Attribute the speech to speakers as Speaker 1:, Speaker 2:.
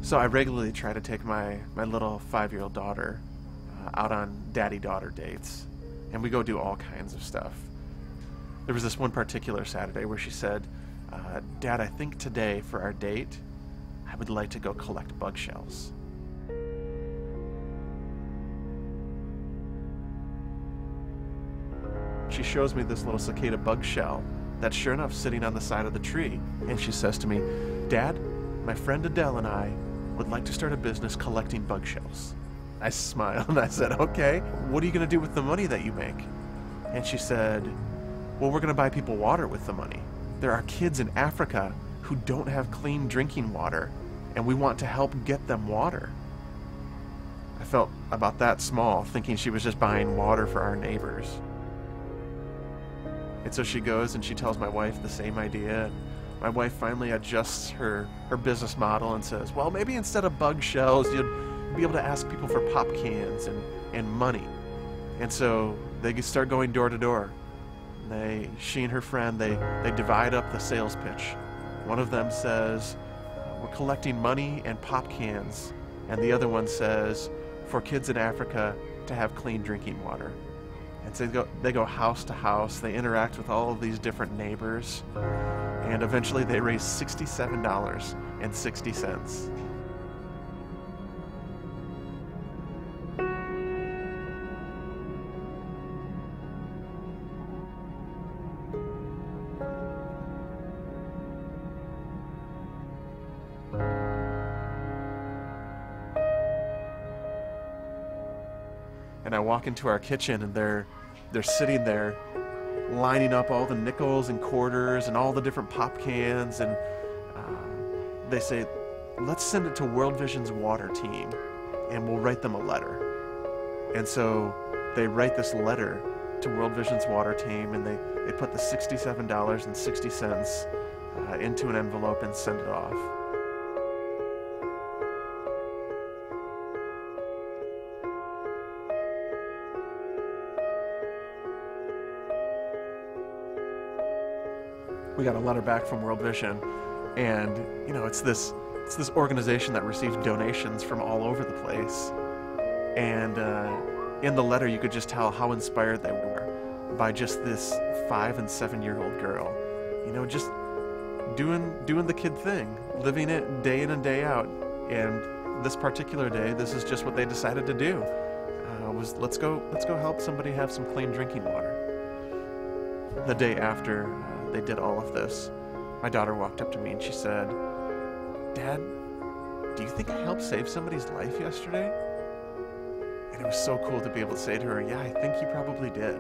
Speaker 1: So I regularly try to take my little 5-year-old daughter out on daddy-daughter dates, and we go do all kinds of stuff. There was this one particular Saturday where she said, Dad, I think today for our date, I would like to go collect bug shells. She shows me this little cicada bug shell that's sure enough sitting on the side of the tree, and she says to me, Dad, my friend Adele and I would like to start a business collecting bug shells. I smiled and I said, okay, what are you going to do with the money that you make? And she said, well, we're going to buy people water with the money. There are kids in Africa who don't have clean drinking water, and we want to help get them water. I felt about that small, thinking she was just buying water for our neighbors. And so she goes and she tells my wife the same idea. My wife finally adjusts her business model and says, well, maybe instead of bug shells, you'd be able to ask people for pop cans and money. And so they start going door to door. She and her friend, they divide up the sales pitch. One of them says, we're collecting money and pop cans. And the other one says, for kids in Africa to have clean drinking water. And so they go house to house. They interact with all of these different neighbors. And eventually they raise $67.60. And I walk into our kitchen and they're sitting there lining up all the nickels and quarters and all the different pop cans, and they say, let's send it to World Vision's water team and we'll write them a letter. And so they write this letter to World Vision's water team, and they put the $67.60 into an envelope and send it off. We got a letter back from World Vision, and it's this organization that receives donations from all over the place. And in the letter, you could just tell how inspired they were by just this 5- and 7-year-old girl, just doing the kid thing, living it day in and day out. And this particular day, this is just what they decided to do. Was let's go help somebody have some clean drinking water. The day after they did all of this, my daughter walked up to me and she said, Dad, do you think I helped save somebody's life yesterday? And it was so cool to be able to say to her, yeah, I think you probably did.